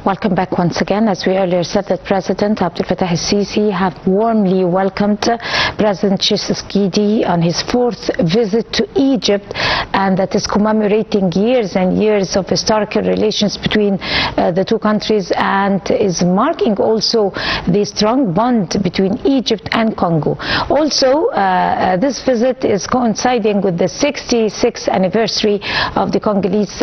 Welcome back once again. As we earlier said, that President Abdel Fattah el-Sisi have warmly welcomed President Tshisekedi on his fourth visit to Egypt, and that is commemorating years and years of historical relations between the two countries, and is marking also the strong bond between Egypt and Congo. Also, this visit is coinciding with the 66th anniversary of the Congolese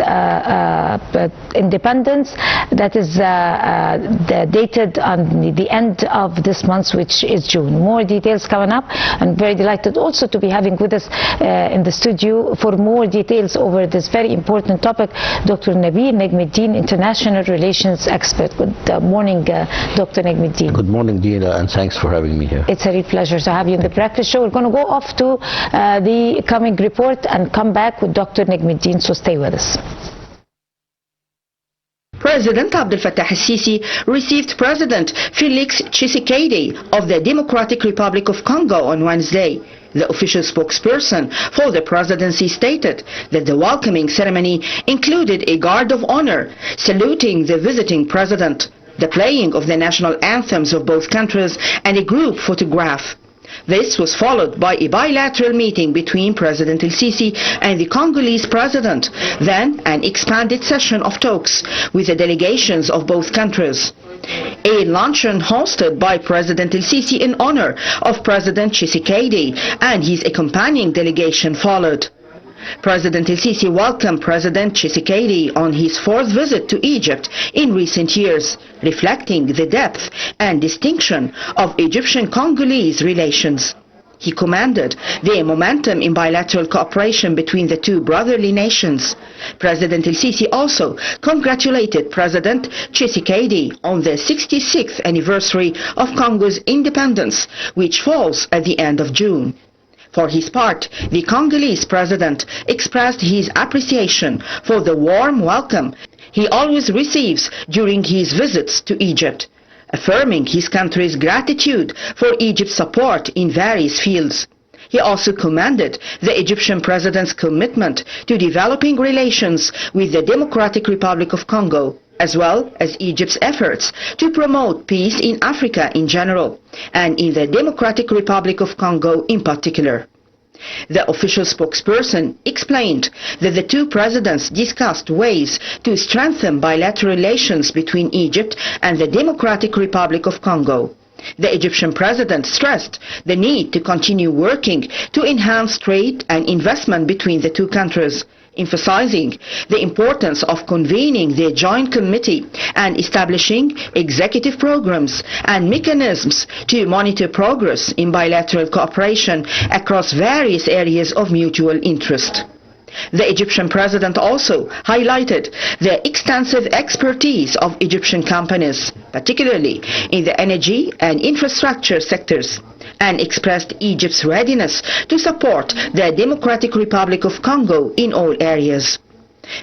independence, that is dated on the end of this month, which is June. More details coming up. I'm very delighted also to be having with us in the studio for more details over this very important topic, Dr. Nabil, Negm International Relations Expert. Good morning, Dr. Negm. Good morning, Dina, and thanks for having me here. It's a real pleasure to have you in the breakfast show. We're going to go off to the coming report and come back with Dr. Negm, so stay with us. President Abdel Fattah el-Sisi received President Felix Tshisekedi of the Democratic Republic of Congo on Wednesday. The official spokesperson for the presidency stated that the welcoming ceremony included a guard of honor saluting the visiting president, the playing of the national anthems of both countries, and a group photograph. This was followed by a bilateral meeting between President el-Sisi and the Congolese president, then an expanded session of talks with the delegations of both countries. A luncheon hosted by President el-Sisi in honor of President Tshisekedi and his accompanying delegation followed. President el-Sisi welcomed President Tshisekedi on his fourth visit to Egypt in recent years, reflecting the depth and distinction of Egyptian-Congolese relations. He commended the momentum in bilateral cooperation between the two brotherly nations. President el-Sisi also congratulated President Tshisekedi on the 66th anniversary of Congo's independence, which falls at the end of June. For his part, the Congolese president expressed his appreciation for the warm welcome he always receives during his visits to Egypt, affirming his country's gratitude for Egypt's support in various fields. He also commended the Egyptian president's commitment to developing relations with the Democratic Republic of Congo, as well as Egypt's efforts to promote peace in Africa in general, and in the Democratic Republic of Congo in particular. The official spokesperson explained that the two presidents discussed ways to strengthen bilateral relations between Egypt and the Democratic Republic of Congo. The Egyptian president stressed the need to continue working to enhance trade and investment between the two countries, emphasizing the importance of convening the joint committee and establishing executive programs and mechanisms to monitor progress in bilateral cooperation across various areas of mutual interest. The Egyptian president also highlighted the extensive expertise of Egyptian companies, particularly in the energy and infrastructure sectors, and expressed Egypt's readiness to support the Democratic Republic of Congo in all areas.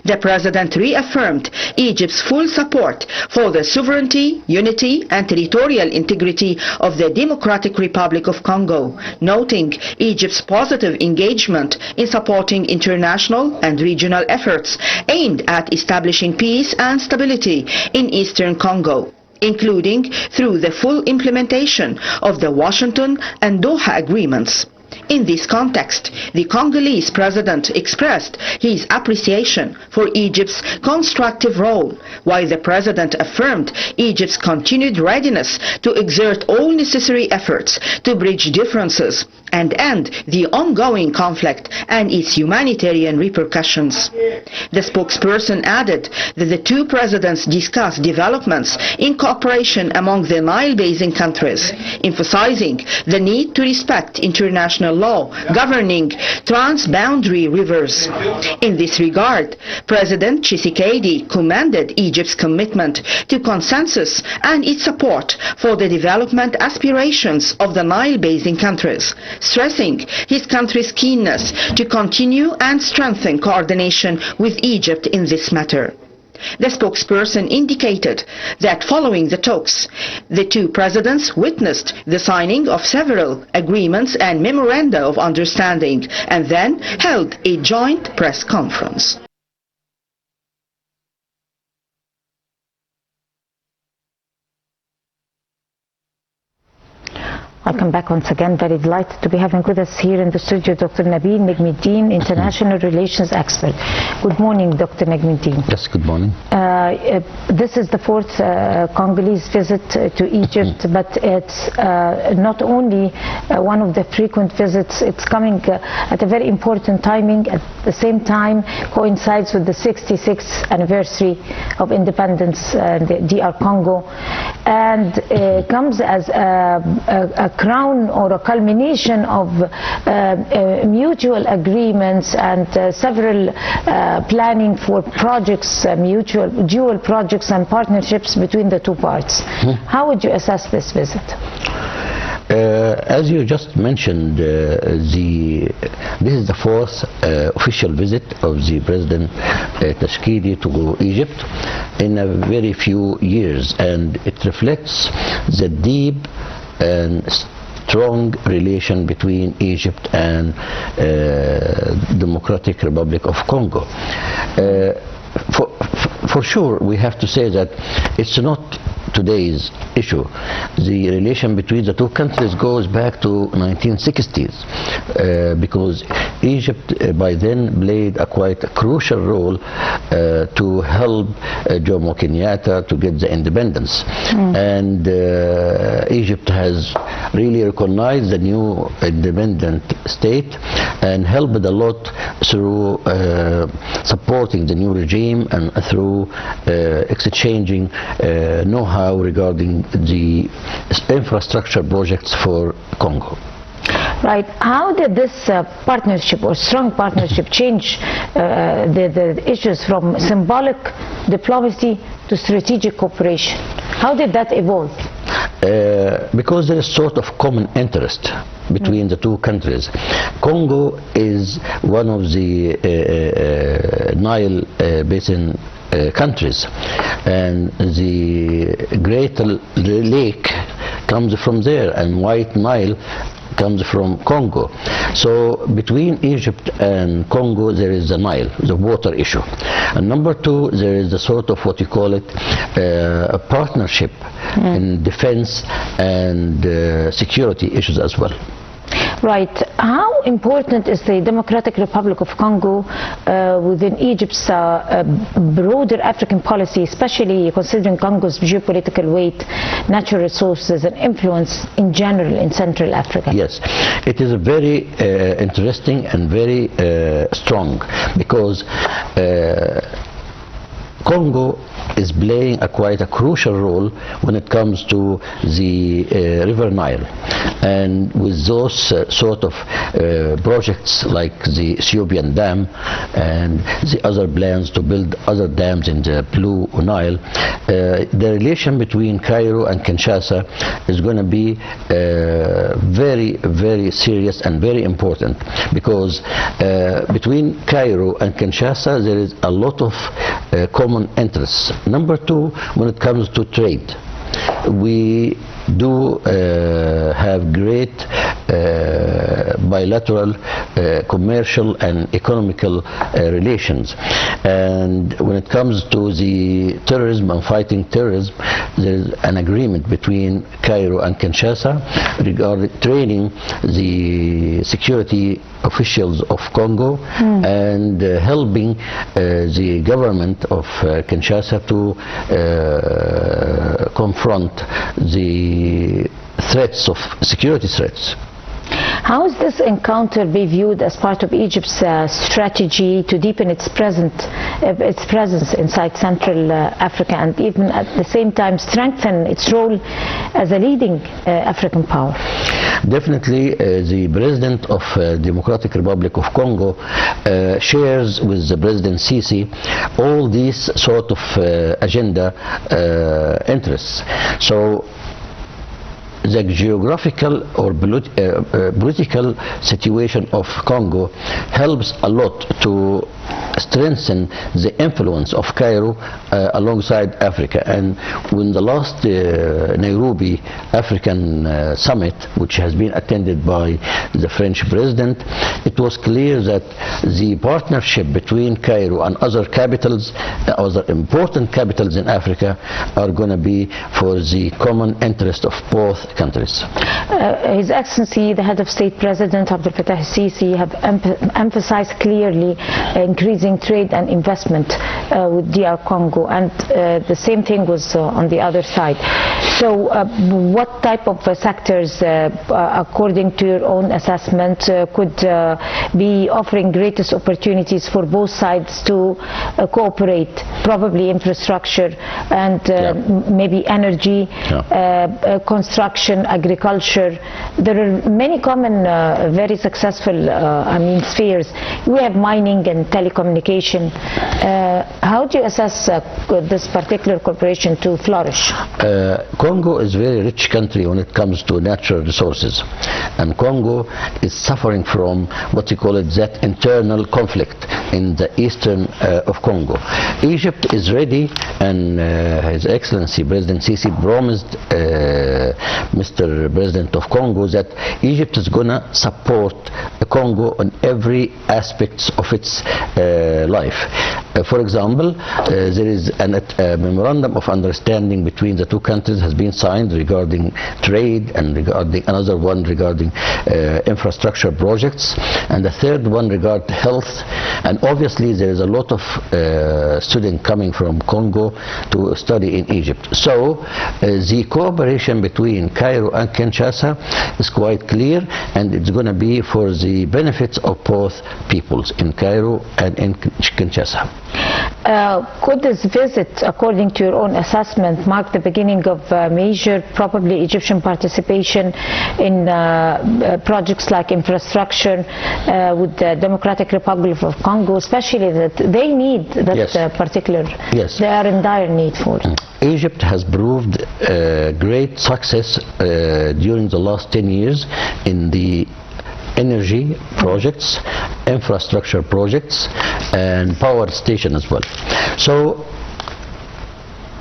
The president reaffirmed Egypt's full support for the sovereignty, unity and territorial integrity of the Democratic Republic of Congo, noting Egypt's positive engagement in supporting international and regional efforts aimed at establishing peace and stability in eastern Congo, including through the full implementation of the Washington and Doha agreements. In this context, the Congolese president expressed his appreciation for Egypt's constructive role, while the president affirmed Egypt's continued readiness to exert all necessary efforts to bridge differences and end the ongoing conflict and its humanitarian repercussions. The spokesperson added that the two presidents discussed developments in cooperation among the Nile Basin countries, emphasizing the need to respect international law governing transboundary rivers. In this regard, President Tshisekedi commended Egypt's commitment to consensus and its support for the development aspirations of the Nile Basin countries, stressing his country's keenness to continue and strengthen coordination with Egypt in this matter. The spokesperson indicated that following the talks, the two presidents witnessed the signing of several agreements and memoranda of understanding, and then held a joint press conference. Welcome back once again. Very delighted to be having with us here in the studio Dr. Nabil, Negm, International Relations Expert. Good morning, Dr. Negm. Yes, good morning. This is the fourth Congolese visit to Egypt, but it's not only one of the frequent visits. It's coming at a very important timing. At the same time, coincides with the 66th anniversary of independence in the DR Congo, and comes as a crown or a culmination of mutual agreements and several planning for projects, dual projects and partnerships between the two parts. How would you assess this visit? As you just mentioned, this is the fourth official visit of the President Tshisekedi to Egypt in a very few years, and it reflects the deep and strong relation between Egypt and Democratic Republic of Congo. For sure, we have to say that it's not today's issue. The relation between the two countries goes back to 1960s because Egypt by then played a quite crucial role to help Jomo Kenyatta to get the independence. And Egypt has really recognized the new independent state and helped a lot through supporting the new regime and through exchanging know-how regarding the infrastructure projects for Congo. Right. How did this partnership or strong partnership change the issues from symbolic diplomacy to strategic cooperation? How did that evolve? Because there is sort of common interest between the two countries. Congo is one of the Nile basin countries, and the Great Lake comes from there, and White Nile comes from Congo. So between Egypt and Congo there is the Nile, the water issue. And number two, there is the sort of what you call it a partnership in defense and security issues as well. Right. How important is the Democratic Republic of Congo within Egypt's broader African policy, especially considering Congo's geopolitical weight, natural resources and influence in general in Central Africa? Yes, it is very interesting and very strong because Congo is playing quite a crucial role when it comes to the River Nile, and with those sort of projects like the Ethiopian Dam and the other plans to build other dams in the Blue Nile, the relation between Cairo and Kinshasa is going to be very, very serious and very important, because between Cairo and Kinshasa there is a lot of common interests. Number two, when it comes to trade, we do have great bilateral commercial and economical relations, and when it comes to the terrorism and fighting terrorism, there is an agreement between Cairo and Kinshasa regarding training the security officials of Congo and helping the government of Kinshasa to confront the threats of security threats. How is this encounter be viewed as part of Egypt's strategy to deepen its presence inside Central Africa, and even at the same time strengthen its role as a leading African power? Definitely, the President of Democratic Republic of Congo shares with the President Sisi all these sort of agenda interests. So the geographical or political situation of Congo helps a lot to strengthen the influence of Cairo alongside Africa. And when the last Nairobi African summit, which has been attended by the French president, it was clear that the partnership between Cairo and other capitals, other important capitals in Africa, are going to be for the common interest of both countries. His Excellency, the head of state President Abdel Fattah al-Sisi have emphasized clearly increasing trade and investment with DR Congo, and the same thing was on the other side. So what type of sectors, according to your own assessment, could be offering greatest opportunities for both sides to cooperate? Probably infrastructure and maybe energy, construction, agriculture. There are many common, very successful spheres. We have mining and telecommunication. How do you assess this particular cooperation to flourish? Congo is a very rich country when it comes to natural resources, and Congo is suffering from what you call it, that internal conflict in the eastern of Congo. Egypt is ready, and His Excellency President Sisi promised Mr. President of Congo that Egypt is going to support Congo on every aspect of its life. For example, there is a memorandum of understanding between the two countries has been signed regarding trade, and regarding another one regarding infrastructure projects, and the third one regarding health. And obviously there is a lot of students coming from Congo to study in Egypt. So the cooperation between Cairo and Kinshasa is quite clear, and it's going to be for the benefits of both peoples in Cairo and in Kinshasa. Could this visit, according to your own assessment, mark the beginning of major, probably Egyptian participation in projects like infrastructure with the Democratic Republic of Congo, especially that they need that particular, they are in dire need for? Egypt has proved great success during the last 10 years in the energy projects, infrastructure projects, and power station as well. So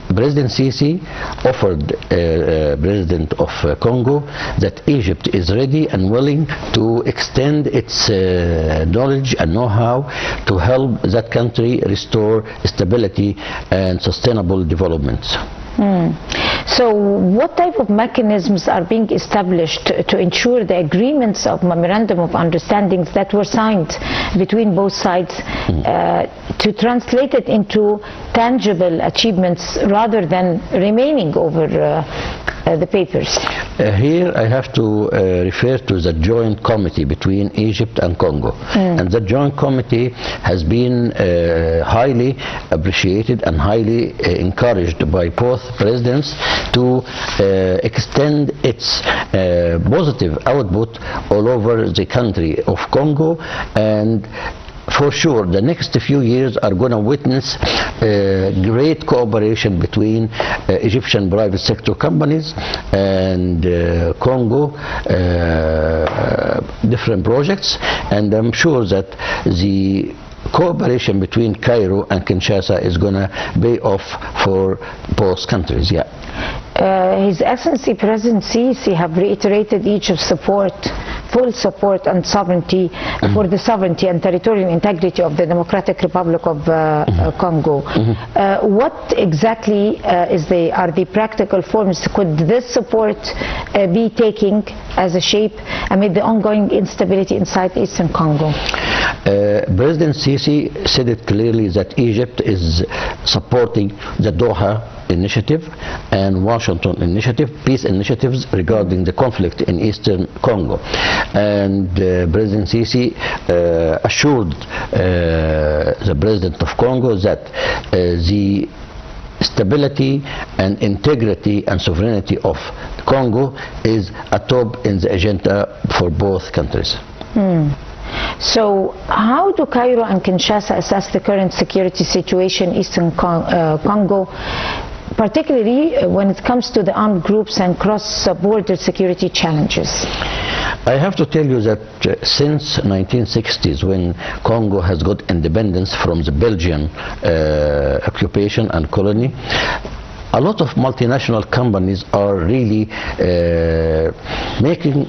President Sisi offered President of Congo that Egypt is ready and willing to extend its knowledge and know-how to help that country restore stability and sustainable development. So what type of mechanisms are being established to ensure the agreements of memorandum of understandings that were signed between both sides to translate it into tangible achievements rather than remaining over the papers? Here I have to refer to the joint committee between Egypt and Congo, and the joint committee has been highly appreciated and highly encouraged by both presidents to extend its positive output all over the country of Congo. And for sure the next few years are going to witness great cooperation between Egyptian private sector companies and Congo different projects, and I'm sure that the cooperation between Cairo and Kinshasa is going to pay off for both countries. His Excellency President Sisi have reiterated Egypt's support, full support and sovereignty for the sovereignty and territorial integrity of the Democratic Republic of Congo. What exactly are the practical forms could this support be taking as a shape amid the ongoing instability inside Eastern Congo? President Sisi said it clearly that Egypt is supporting the Doha Initiative and Washington Initiative, peace initiatives regarding the conflict in Eastern Congo. And President Sisi assured the President of Congo that the stability and integrity and sovereignty of Congo is atop in the agenda for both countries. So how do Cairo and Kinshasa assess the current security situation in Eastern Congo, particularly when it comes to the armed groups and cross-border security challenges? I have to tell you that since 1960s, when Congo has got independence from the Belgian occupation and colony, a lot of multinational companies are really making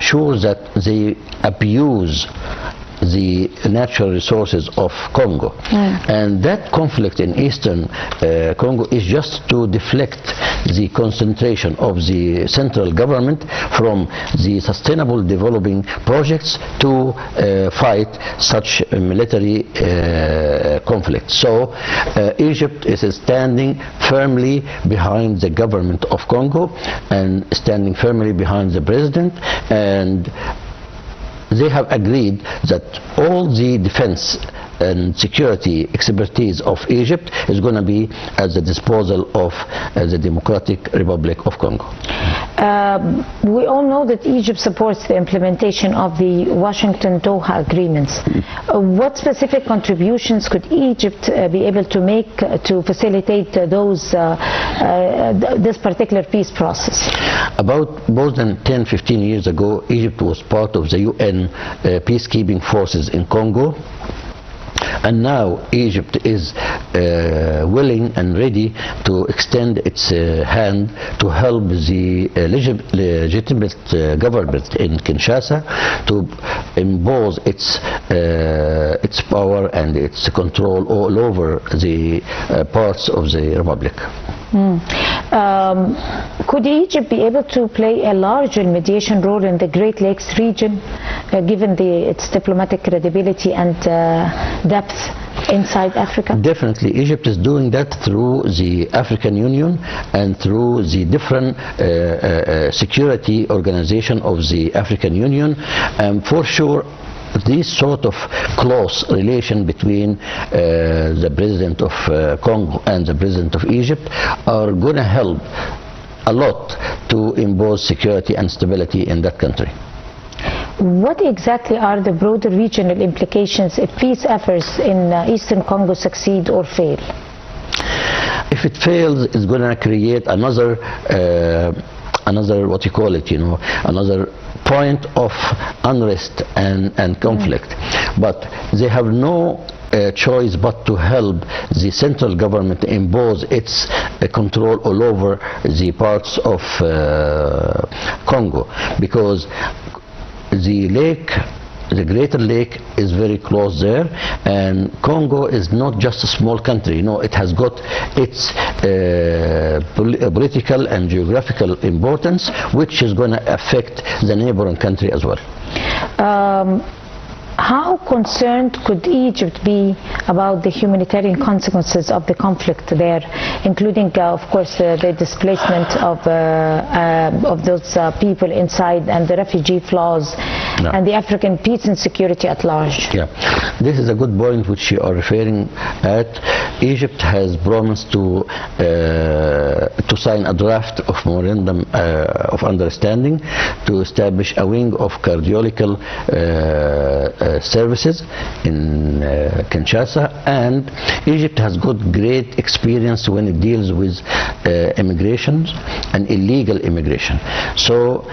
sure that they abuse the natural resources of Congo. And that conflict in Eastern Congo is just to deflect the concentration of the central government from the sustainable developing projects to fight such military conflicts. So Egypt is standing firmly behind the government of Congo and standing firmly behind the president, and they have agreed that all the defense and security expertise of Egypt is going to be at the disposal of the Democratic Republic of Congo. We all know that Egypt supports the implementation of the Washington-Doha agreements. What specific contributions could Egypt be able to make to facilitate this particular peace process? About more than 10-15 years ago, Egypt was part of the UN peacekeeping forces in Congo. And now Egypt is willing and ready to extend its hand to help the legitimate government in Kinshasa to impose its power and its control all over the parts of the republic. Could Egypt be able to play a larger mediation role in the Great Lakes region, given its diplomatic credibility and depth inside Africa? Definitely. Egypt is doing that through the African Union and through the different security organization of the African Union. For sure, this sort of close relation between the president of Congo and the president of Egypt are going to help a lot to impose security and stability in that country. What exactly are the broader regional implications if peace efforts in Eastern Congo succeed or fail? If it fails, it's going to create another what you call it, another point of unrest and conflict. But they have no choice but to help the central government impose its control all over the parts of Congo, because the greater lake is very close there, and Congo is not just a small country. It has got its political and geographical importance, which is going to affect the neighboring country as well. How concerned could Egypt be about the humanitarian consequences of the conflict there, including, of course, the displacement of those people inside and the refugee flows and the African peace and security at large? Yeah, this is a good point which you are referring at. Egypt has promised to sign a draft of memorandum of understanding to establish a wing of cardiological services in Kinshasa, and Egypt has got great experience when it deals with immigration and illegal immigration. So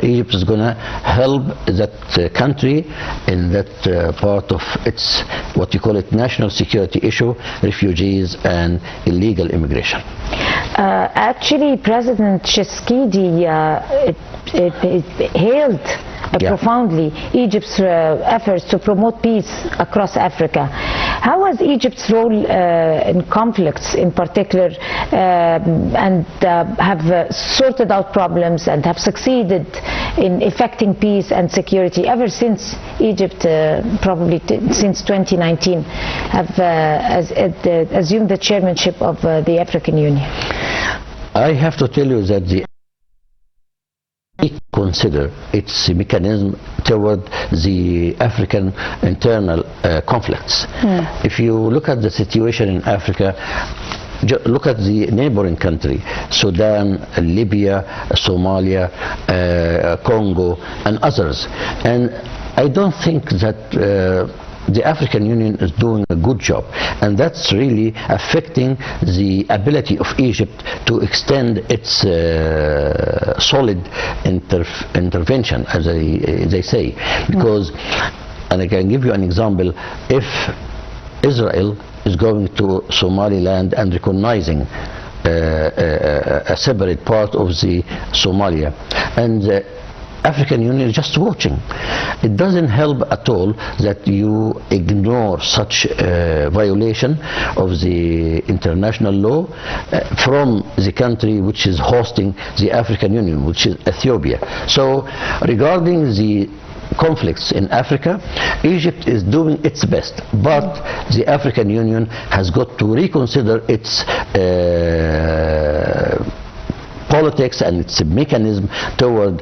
Egypt is going to help that country in that part of its, what you call it, national security issue, refugees and illegal immigration. Actually, President Tshisekedi hailed profoundly Egypt's efforts to promote peace across Africa. How has Egypt's role in conflicts in particular and have sorted out problems and have succeeded in effecting peace and security ever since Egypt, probably since 2019, have assumed the chairmanship of the African Union? I have to tell you that the consider its mechanism toward the African internal conflicts. If you look at the situation in Africa, look at the neighboring country, Sudan, Libya, Somalia, Congo and others, and I don't think that the African Union is doing a good job, and that's really affecting the ability of Egypt to extend its solid intervention, as they say. Because, and I can give you an example, if Israel is going to Somaliland and recognizing a separate part of the Somalia, and African Union is just watching. It doesn't help at all that you ignore such violation of the international law from the country which is hosting the African Union, which is Ethiopia. So regarding the conflicts in Africa, Egypt is doing its best, but the African Union has got to reconsider its politics and its mechanism toward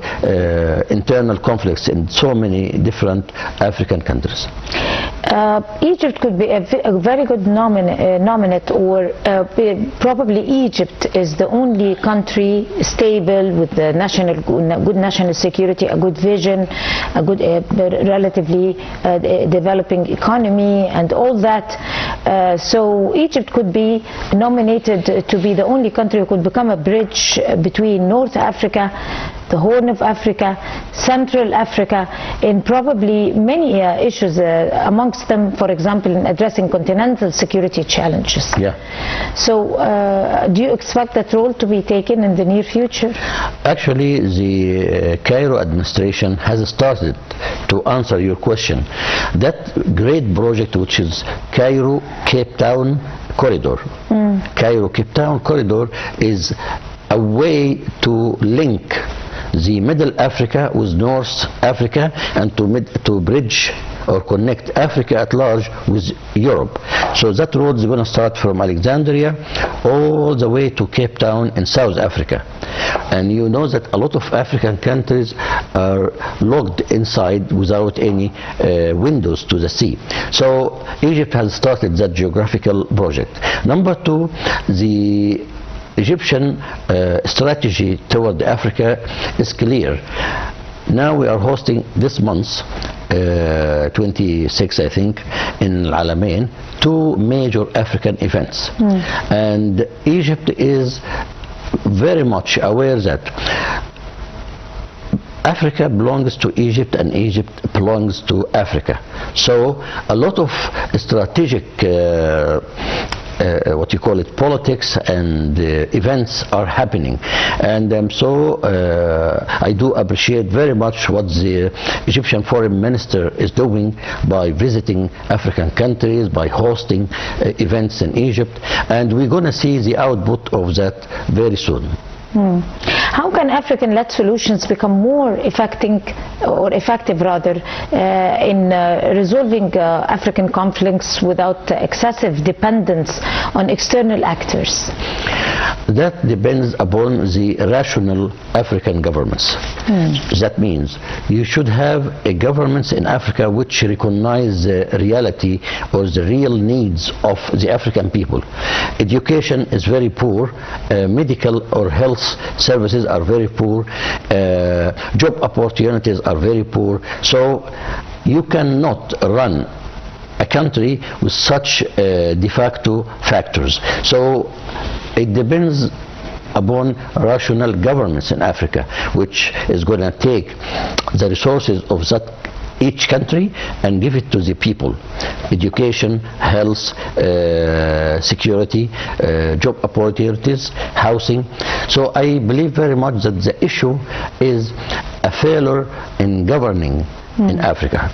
internal conflicts in so many different African countries. Egypt could be a very good nominate, or probably Egypt is the only country stable with the good national security, a good vision, a good relatively developing economy and all that. So Egypt could be nominated to be the only country who could become a bridge between North Africa, the Horn of Africa, Central Africa, in probably many issues, amongst them, for example, in addressing continental security challenges. Yeah. So do you expect that role to be taken in the near future? Actually, the Cairo administration has started to answer your question. That great project, which is Cairo-Cape Town corridor. Cairo-Cape Town corridor is a way to link the Middle Africa with North Africa and to bridge or connect Africa at large with Europe. So that road is going to start from Alexandria all the way to Cape Town in South Africa. And you know that a lot of African countries are locked inside without any windows to the sea. So Egypt has started that geographical project. Number two, the Egyptian strategy toward Africa is clear. Now we are hosting this month, 26 I think, in Al Alamein, 2 major African events. And Egypt is very much aware that Africa belongs to Egypt and Egypt belongs to Africa. So a lot of strategic what you call it, politics and events are happening, and I do appreciate very much what the Egyptian foreign minister is doing by visiting African countries, by hosting events in Egypt, and we're going to see the output of that very soon. How can African-led solutions become more effective in resolving African conflicts without excessive dependence on external actors? That depends upon the rational African governments. That means you should have governments in Africa which recognize the reality or the real needs of the African people. Education is very poor, medical or health services are very poor, job opportunities are very poor, so you cannot run a country with such de facto factors. So it depends upon rational governments in Africa, which is going to take the resources of that each country and give it to the people. Education, health, security, job opportunities, housing. So I believe very much that the issue is a failure in governing in Africa.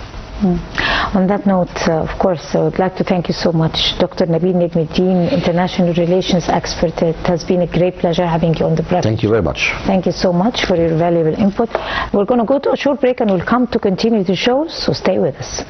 On that note, of course, I would like to thank you so much, Dr. Nabil Negm, International Relations Expert. It has been a great pleasure having you on the program. Thank you very much. Thank you so much for your valuable input. We're going to go to a short break and we'll come to continue the show, so stay with us.